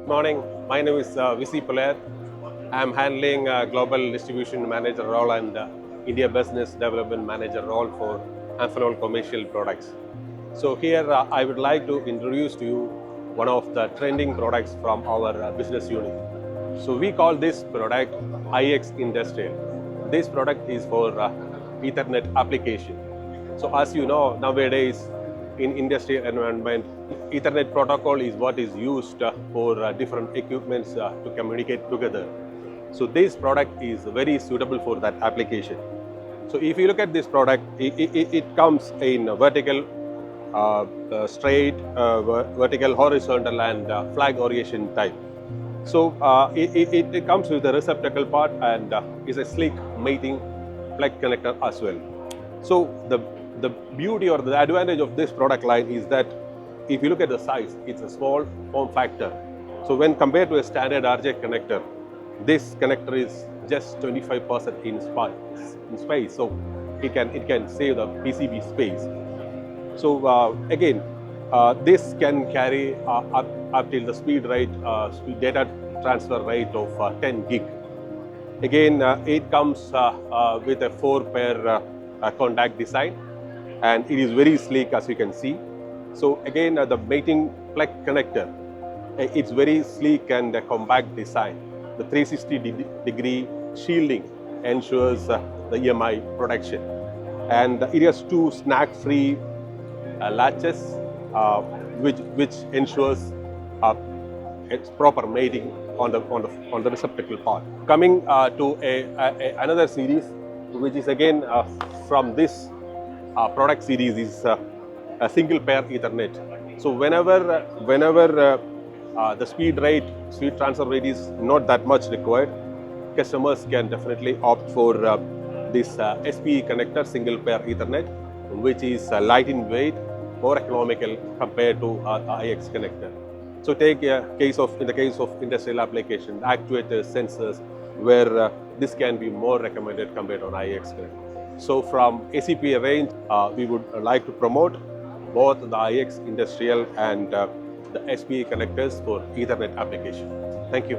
Morning, my name is Visi Pulayat. I am handling Global Distribution Manager role and India Business Development Manager role for Amphenol Commercial Products. So here I would like to introduce to you one of the trending products from our business unit. So we call this product IX Industrial. This product is for Ethernet application. So as you know, nowadays in industrial environment, Ethernet protocol is what is used for different equipments to communicate together. So this product is very suitable for that application. So if you look at this product, it comes in vertical, straight, vertical, horizontal, and flag orientation type. So it comes with the receptacle part and is a sleek mating plug connector as well. So the beauty or the advantage of this product line is that if you look at the size, it's a small form factor. So when compared to a standard RJ connector, this connector is just 25% in space. So it can save the PCB space. So again, this can carry up till the speed data transfer rate of 10 gig. Again, it comes with a 4-pair contact design, and it is very sleek, as you can see. So again, the mating plug connector, it's very sleek and compact design. The 360-degree shielding ensures the EMI protection, and it has 2 snag-free latches, which ensures its proper mating on the receptacle part. Coming to another series, which is again from this product series, is a single pair Ethernet. So whenever the speed transfer rate is not that much required, customers can definitely opt for this SPE connector single pair Ethernet, which is light in weight, more economical compared to IX connector. So take in the case of industrial application, actuators, sensors, where this can be more recommended compared to IX connector. So from ACPA range, we would like to promote both the IX industrial and the SPE connectors for Ethernet application. Thank you.